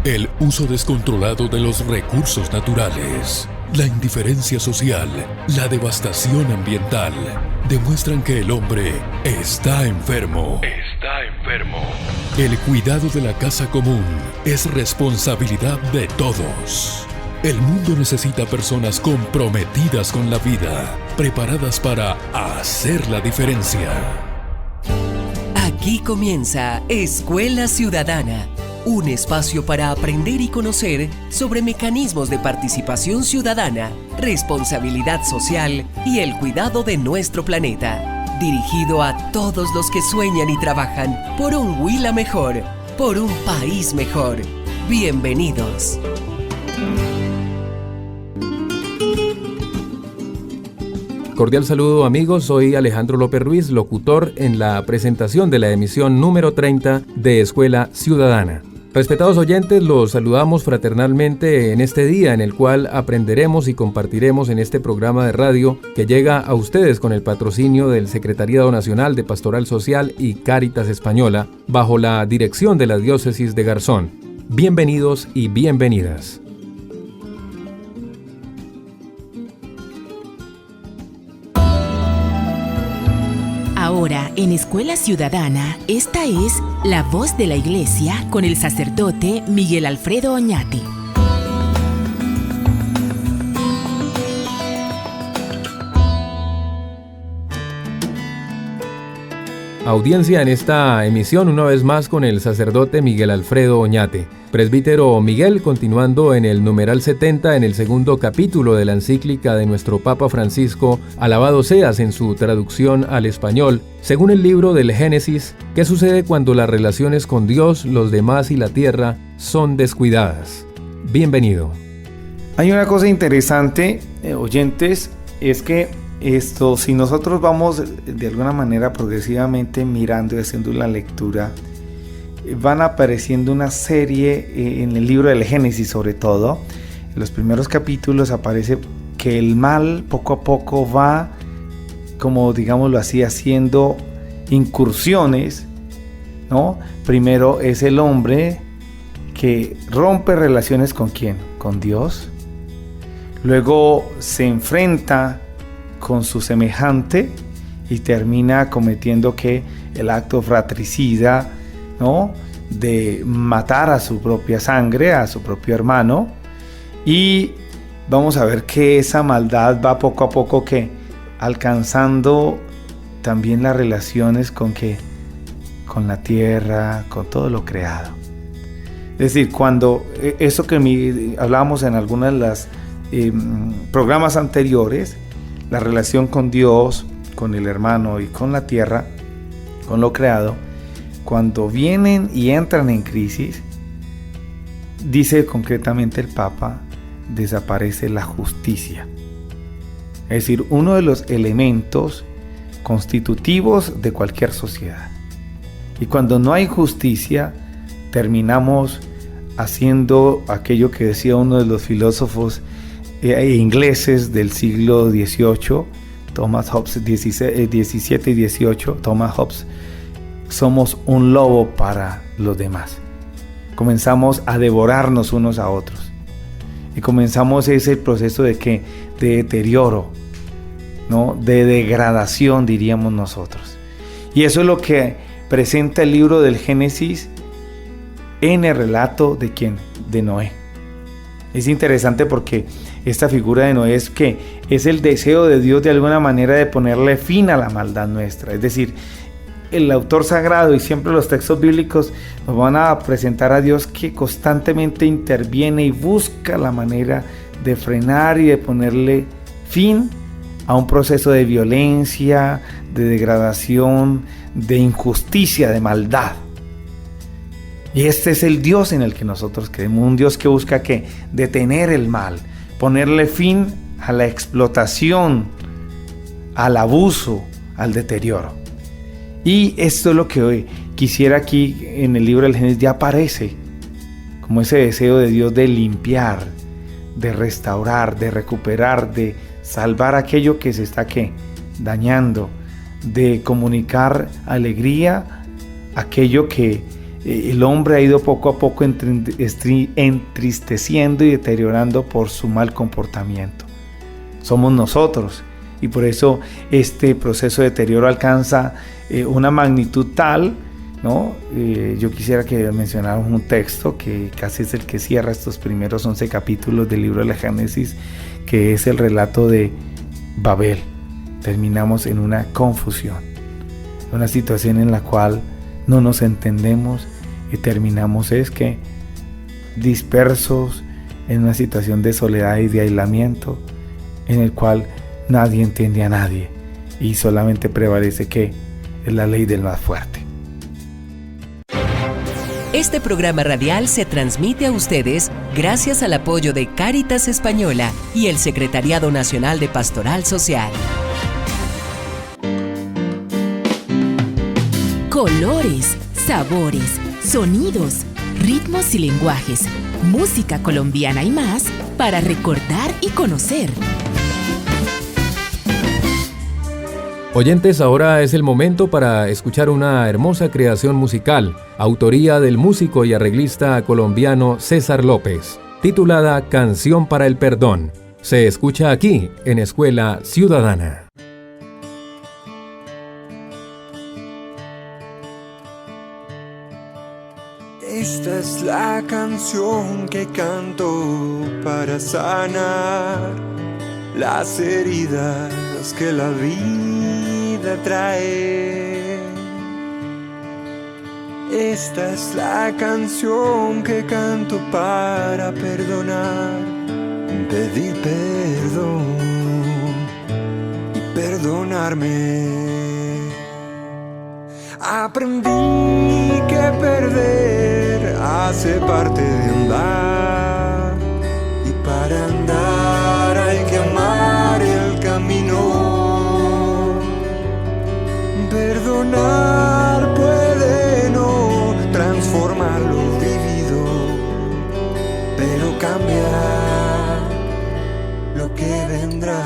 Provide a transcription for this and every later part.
El uso descontrolado de los recursos naturales, la indiferencia social, la devastación ambiental, demuestran que el hombre está enfermo. El cuidado de la casa común es responsabilidad de todos. El mundo necesita personas comprometidas con la vida, preparadas para hacer la diferencia. Aquí comienza Escuela Ciudadana, un espacio para aprender y conocer sobre mecanismos de participación ciudadana, responsabilidad social y el cuidado de nuestro planeta. Dirigido a todos los que sueñan y trabajan por un Huila mejor, por un país mejor. Bienvenidos. Cordial saludo, amigos, soy Alejandro López Ruiz, locutor en la presentación de la emisión número 30 de Escuela Ciudadana. Respetados oyentes, los saludamos fraternalmente en este día en el cual aprenderemos y compartiremos en este programa de radio que llega a ustedes con el patrocinio del Secretariado Nacional de Pastoral Social y Cáritas Española, bajo la dirección de la Diócesis de Garzón. Bienvenidos y bienvenidas. Ahora, en Escuela Ciudadana, esta es La Voz de la Iglesia con el sacerdote Miguel Alfredo Oñate. Audiencia en esta emisión una vez más con el sacerdote Miguel Alfredo Oñate. Presbítero Miguel, continuando en el numeral 70 en el segundo capítulo de la encíclica de nuestro Papa Francisco, Alabado seas, en su traducción al español, según el libro del Génesis, ¿qué sucede cuando las relaciones con Dios, los demás y la tierra son descuidadas? Bienvenido. Hay una cosa interesante, oyentes, es que si nosotros vamos de alguna manera progresivamente mirando y haciendo la lectura, van apareciendo una serie en el libro del Génesis, sobre todo en los primeros capítulos aparece que el mal poco a poco va, como digámoslo así, haciendo incursiones, ¿no? Primero es el hombre que rompe relaciones ¿con quién? Con Dios. Luego se enfrenta con su semejante y termina cometiendo el acto fratricida, ¿no? De matar a su propia sangre, a su propio hermano, y vamos a ver que esa maldad va poco a poco alcanzando también las relaciones con la tierra, con todo lo creado. Es decir, cuando eso que hablábamos en algunas de las programas anteriores, la relación con Dios, con el hermano y con la tierra, con lo creado, cuando vienen y entran en crisis, dice concretamente el Papa, desaparece la justicia. Es decir, uno de los elementos constitutivos de cualquier sociedad. Y cuando no hay justicia, terminamos haciendo aquello que decía uno de los filósofos ingleses del siglo XVIII, Thomas Hobbes, 17 y 18, Thomas Hobbes: somos un lobo para los demás. Comenzamos a devorarnos unos a otros y comenzamos ese proceso de deterioro, ¿no? De degradación, diríamos nosotros. Y eso es lo que presenta el libro del Génesis en el relato de ¿quién? De Noé. Es interesante porque esta figura de Noé es el deseo de Dios de alguna manera de ponerle fin a la maldad nuestra. Es decir, el autor sagrado y siempre los textos bíblicos nos van a presentar a Dios que constantemente interviene y busca la manera de frenar y de ponerle fin a un proceso de violencia, de degradación, de injusticia, de maldad. Y este es el Dios en el que nosotros creemos, un Dios que busca detener el mal, ponerle fin a la explotación, al abuso, al deterioro. Y esto es lo que hoy quisiera aquí en el libro del Génesis ya aparece, como ese deseo de Dios de limpiar, de restaurar, de recuperar, de salvar aquello que se está dañando, de comunicar alegría, aquello que El hombre ha ido poco a poco entristeciendo y deteriorando por su mal comportamiento. Somos nosotros, y por eso este proceso de deterioro alcanza una magnitud tal, ¿no? Yo quisiera que mencionáramos un texto que casi es el que cierra estos primeros 11 capítulos del libro de la Génesis, que es el relato de Babel. Terminamos en una confusión, una situación en la cual no nos entendemos y terminamos dispersos en una situación de soledad y de aislamiento, en el cual nadie entiende a nadie y solamente prevalece es la ley del más fuerte. Este programa radial se transmite a ustedes gracias al apoyo de Cáritas Española y el Secretariado Nacional de Pastoral Social. Colores, sabores, sonidos, ritmos y lenguajes, música colombiana y más para recordar y conocer. Oyentes, ahora es el momento para escuchar una hermosa creación musical, autoría del músico y arreglista colombiano César López, titulada Canción para el Perdón. Se escucha aquí en Escuela Ciudadana. Esta es la canción que canto para sanar las heridas que la vida trae. Esta es la canción que canto para perdonar, pedir perdón y perdonarme. Aprendí que perder hace parte de andar, y para andar hay que amar el camino. Perdonar puede no transformar lo vivido, pero cambiar lo que vendrá.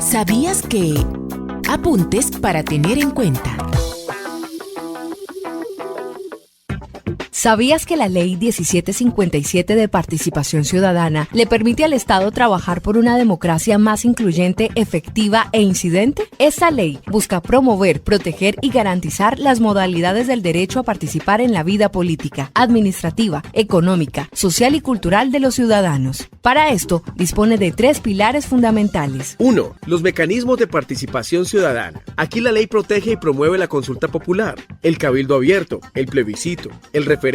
¿Sabías que? Apuntes para tener en cuenta. ¿Sabías que la Ley 1757 de Participación Ciudadana le permite al Estado trabajar por una democracia más incluyente, efectiva e incidente? Esta ley busca promover, proteger y garantizar las modalidades del derecho a participar en la vida política, administrativa, económica, social y cultural de los ciudadanos. Para esto, dispone de 3 pilares fundamentales. 1. Los mecanismos de participación ciudadana. Aquí la ley protege y promueve la consulta popular, el cabildo abierto, el plebiscito, el referendo,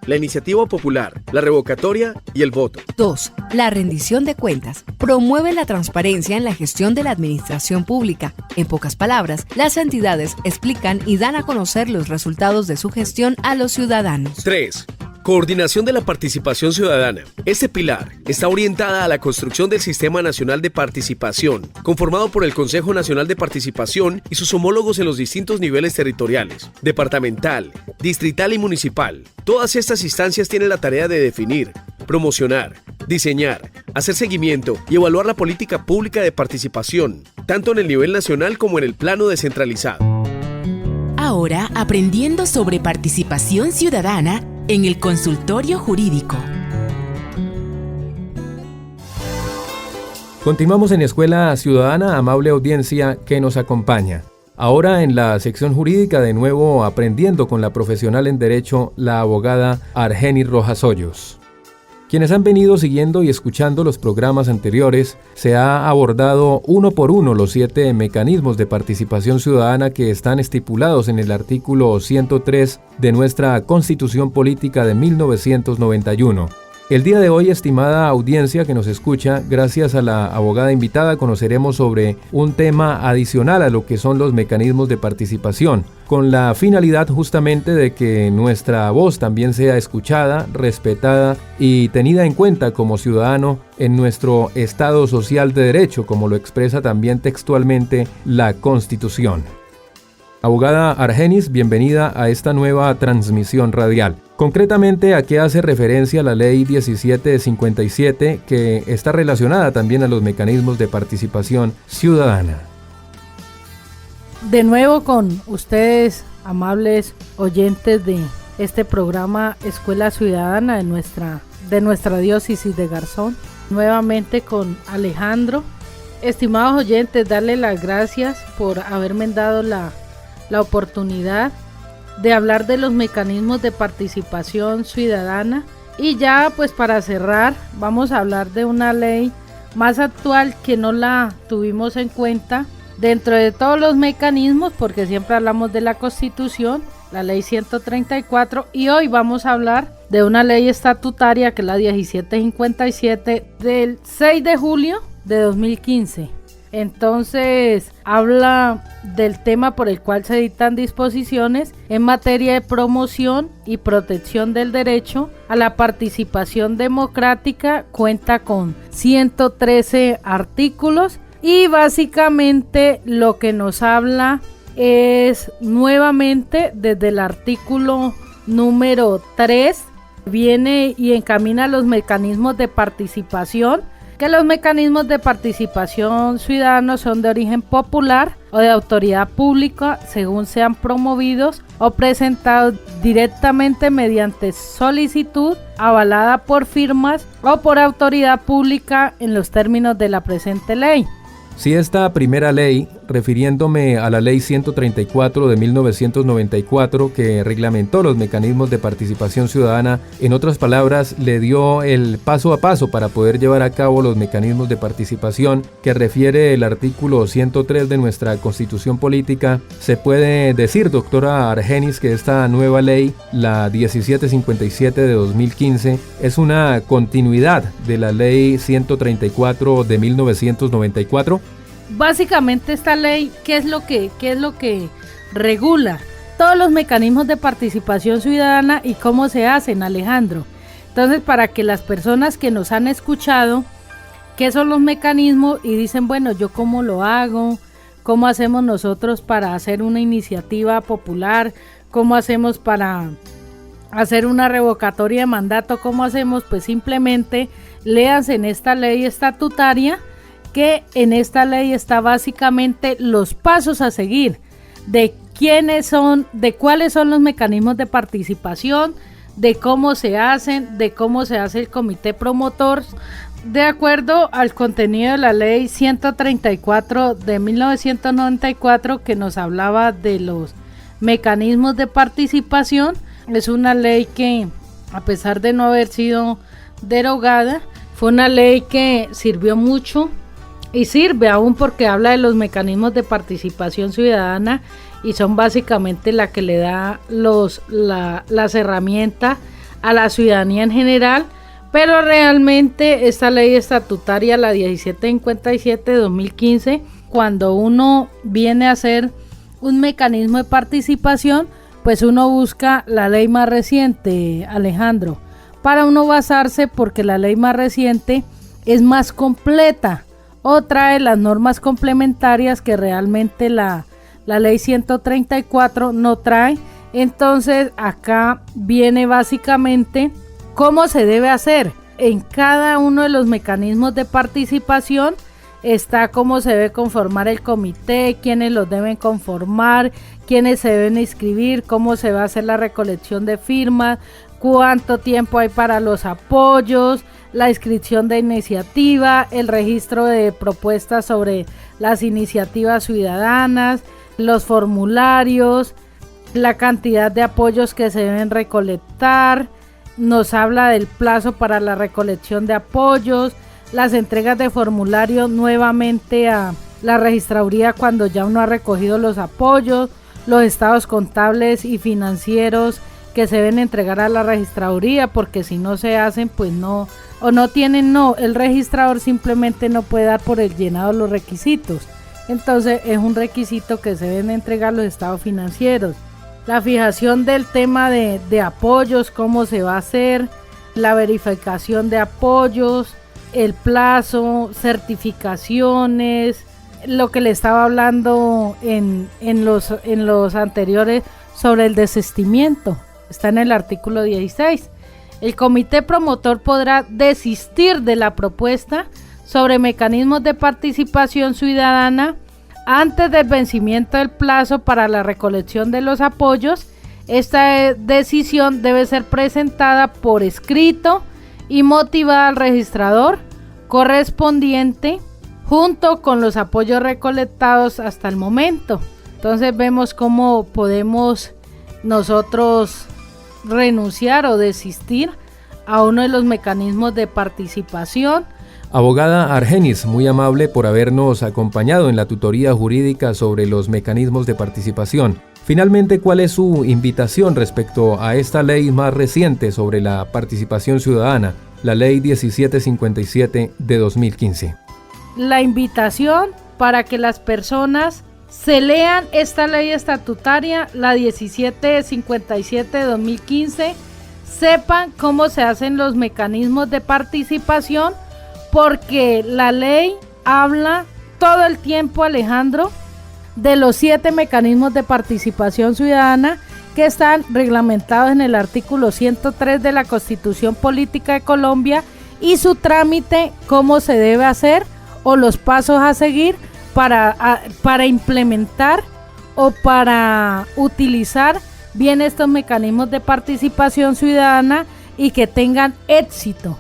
la iniciativa popular, la revocatoria y el voto. 2. La rendición de cuentas. Promueve la transparencia en la gestión de la administración pública. En pocas palabras, las entidades explican y dan a conocer los resultados de su gestión a los ciudadanos. 3. Coordinación de la participación ciudadana. Este pilar está orientada a la construcción del Sistema Nacional de Participación, conformado por el Consejo Nacional de Participación y sus homólogos en los distintos niveles territoriales, departamental, distrital y municipal. Todas estas instancias tienen la tarea de definir, promocionar, diseñar, hacer seguimiento y evaluar la política pública de participación, tanto en el nivel nacional como en el plano descentralizado. Ahora aprendiendo sobre participación ciudadana en el consultorio jurídico. Continuamos en Escuela Ciudadana, amable audiencia que nos acompaña. Ahora en la sección jurídica, de nuevo aprendiendo con la profesional en Derecho, la abogada Argeni Rojas Hoyos. Quienes han venido siguiendo y escuchando los programas anteriores, se ha abordado uno por uno los 7 mecanismos de participación ciudadana que están estipulados en el artículo 103 de nuestra Constitución Política de 1991. El día de hoy, estimada audiencia que nos escucha, gracias a la abogada invitada conoceremos sobre un tema adicional a lo que son los mecanismos de participación, con la finalidad justamente de que nuestra voz también sea escuchada, respetada y tenida en cuenta como ciudadano en nuestro Estado social de derecho, como lo expresa también textualmente la Constitución. Abogada Argenis, bienvenida a esta nueva transmisión radial. Concretamente, ¿a qué hace referencia la Ley 1757 que está relacionada también a los mecanismos de participación ciudadana? De nuevo con ustedes, amables oyentes de este programa Escuela Ciudadana de nuestra diócesis de Garzón. Nuevamente con Alejandro. Estimados oyentes, darle las gracias por haberme dado la oportunidad de hablar de los mecanismos de participación ciudadana. Y ya pues para cerrar vamos a hablar de una ley más actual que no la tuvimos en cuenta dentro de todos los mecanismos, porque siempre hablamos de la Constitución, la ley 134, y hoy vamos a hablar de una ley estatutaria que es la 1757 del 6 de julio de 2015. Entonces habla del tema por el cual se dictan disposiciones en materia de promoción y protección del derecho a la participación democrática. Cuenta con 113 artículos y básicamente lo que nos habla es nuevamente desde el artículo número 3, viene y encamina los mecanismos de participación, que los mecanismos de participación ciudadana son de origen popular o de autoridad pública según sean promovidos o presentados directamente mediante solicitud avalada por firmas o por autoridad pública en los términos de la presente ley. Si esta primera ley, refiriéndome a la ley 134 de 1994 que reglamentó los mecanismos de participación ciudadana, en otras palabras, le dio el paso a paso para poder llevar a cabo los mecanismos de participación que refiere el artículo 103 de nuestra Constitución Política, se puede decir, doctora Argenis, que esta nueva ley, la 1757 de 2015, es una continuidad de la ley 134 de 1994. Básicamente esta ley, ¿qué es lo que regula? Todos los mecanismos de participación ciudadana y cómo se hacen, Alejandro. Entonces, para que las personas que nos han escuchado, ¿qué son los mecanismos? Y dicen, bueno, ¿yo cómo lo hago? ¿Cómo hacemos nosotros para hacer una iniciativa popular? ¿Cómo hacemos para hacer una revocatoria de mandato? ¿Cómo hacemos? Pues simplemente léanse en esta ley estatutaria, que en esta ley está básicamente los pasos a seguir de quiénes son, de cuáles son los mecanismos de participación, de cómo se hacen, de cómo se hace el comité promotor, de acuerdo al contenido de la ley 134 de 1994 que nos hablaba de los mecanismos de participación. Es una ley que, a pesar de no haber sido derogada, fue una ley que sirvió mucho y sirve aún porque habla de los mecanismos de participación ciudadana y son básicamente la que le da las herramientas a la ciudadanía en general, pero realmente esta ley estatutaria, la 1757 de 2015, cuando uno viene a hacer un mecanismo de participación, pues uno busca la ley más reciente, Alejandro, para uno basarse, porque la ley más reciente es más completa o trae las normas complementarias que realmente la ley 134 no trae. Entonces acá viene básicamente cómo se debe hacer. En cada uno de los mecanismos de participación está cómo se debe conformar el comité, quiénes los deben conformar, quiénes se deben inscribir, cómo se va a hacer la recolección de firmas, cuánto tiempo hay para los apoyos, la inscripción de iniciativa, el registro de propuestas sobre las iniciativas ciudadanas, los formularios, la cantidad de apoyos que se deben recolectar nos habla del plazo para la recolección de apoyos, las entregas de formularios nuevamente a la registraduría cuando ya uno ha recogido los apoyos, los estados contables y financieros que se deben entregar a la registraduría, porque si no se hacen, pues no, o no tienen, no, el registrador simplemente no puede dar por el llenado los requisitos. Entonces es un requisito que se deben entregar los estados financieros. La fijación del tema de apoyos, cómo se va a hacer, la verificación de apoyos, el plazo, certificaciones, lo que le estaba hablando en los anteriores sobre el desistimiento, está en el artículo 16. El comité promotor podrá desistir de la propuesta sobre mecanismos de participación ciudadana antes del vencimiento del plazo para la recolección de los apoyos. Esta decisión debe ser presentada por escrito y motivada al registrador correspondiente junto con los apoyos recolectados hasta el momento. Entonces vemos cómo podemos nosotros renunciar o desistir a uno de los mecanismos de participación. Abogada Argenis, muy amable por habernos acompañado en la tutoría jurídica sobre los mecanismos de participación. Finalmente, ¿cuál es su invitación respecto a esta ley más reciente sobre la participación ciudadana, la Ley 1757 de 2015? La invitación para que las personas se lean esta ley estatutaria, la 1757 de 2015, sepan cómo se hacen los mecanismos de participación, porque la ley habla todo el tiempo, Alejandro, de los 7 mecanismos de participación ciudadana que están reglamentados en el artículo 103 de la Constitución Política de Colombia, y su trámite, cómo se debe hacer o los pasos a seguir para implementar o para utilizar bien estos mecanismos de participación ciudadana y que tengan éxito.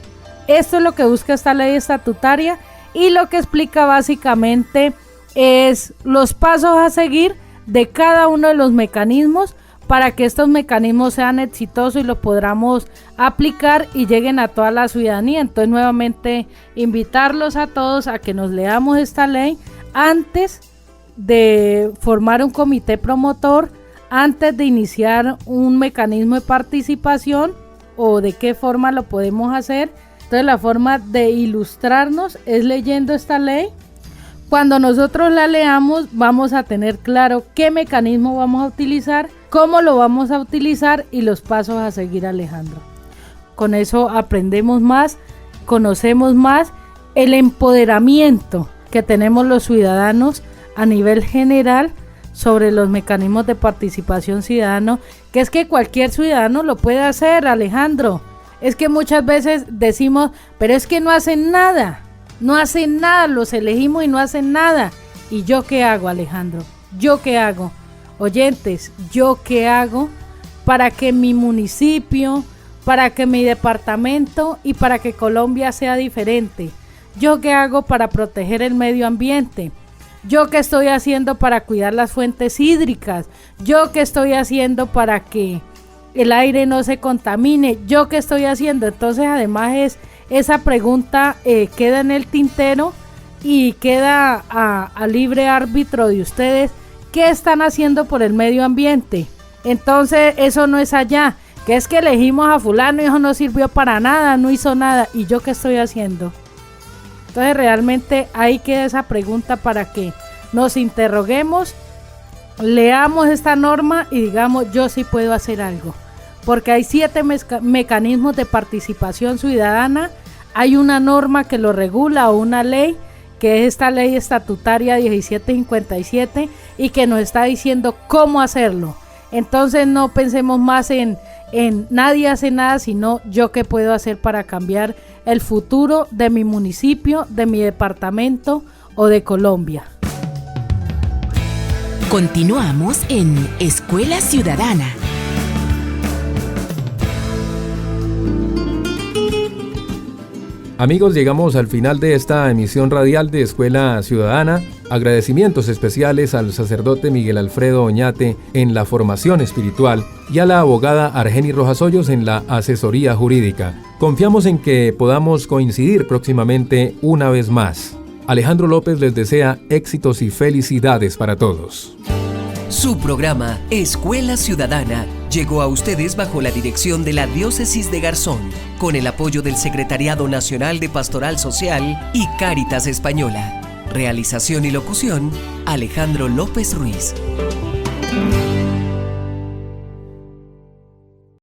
Esto es lo que busca esta ley estatutaria, y lo que explica básicamente es los pasos a seguir de cada uno de los mecanismos para que estos mecanismos sean exitosos y los podamos aplicar y lleguen a toda la ciudadanía. Entonces, nuevamente invitarlos a todos a que nos leamos esta ley antes de formar un comité promotor, antes de iniciar un mecanismo de participación, o de qué forma lo podemos hacer. Entonces, la forma de ilustrarnos es leyendo esta ley. Cuando nosotros la leamos, vamos a tener claro qué mecanismo vamos a utilizar, cómo lo vamos a utilizar y los pasos a seguir, Alejandro. Con eso aprendemos más, conocemos más el empoderamiento que tenemos los ciudadanos a nivel general sobre los mecanismos de participación ciudadana, que es que cualquier ciudadano lo puede hacer, Alejandro. Es que muchas veces decimos, pero es que no hacen nada, los elegimos y no hacen nada. ¿Y yo qué hago, Alejandro? ¿Yo qué hago? Oyentes, ¿yo qué hago para que mi municipio, para que mi departamento y para que Colombia sea diferente? ¿Yo qué hago para proteger el medio ambiente? ¿Yo qué estoy haciendo para cuidar las fuentes hídricas? ¿Yo qué estoy haciendo para que el aire no se contamine? ¿Yo qué estoy haciendo? Entonces, además, esa pregunta queda en el tintero y queda a libre árbitro de ustedes. ¿Qué están haciendo por el medio ambiente? Entonces, eso no es allá, que es que elegimos a fulano y eso no sirvió para nada, no hizo nada. ¿Y yo qué estoy haciendo? Entonces, realmente ahí queda esa pregunta para que nos interroguemos, leamos esta norma y digamos, yo sí puedo hacer algo. Porque hay 7 mecanismos de participación ciudadana, hay una norma que lo regula o una ley, que es esta ley estatutaria 1757, y que nos está diciendo cómo hacerlo. Entonces no pensemos más en nadie hace nada, sino yo qué puedo hacer para cambiar el futuro de mi municipio, de mi departamento o de Colombia. Continuamos en Escuela Ciudadana. Amigos, llegamos al final de esta emisión radial de Escuela Ciudadana. Agradecimientos especiales al sacerdote Miguel Alfredo Oñate en la formación espiritual y a la abogada Argeni Rojas Hoyos en la asesoría jurídica. Confiamos en que podamos coincidir próximamente una vez más. Alejandro López les desea éxitos y felicidades para todos. Su programa Escuela Ciudadana llegó a ustedes bajo la dirección de la Diócesis de Garzón, con el apoyo del Secretariado Nacional de Pastoral Social y Cáritas Española. Realización y locución, Alejandro López Ruiz.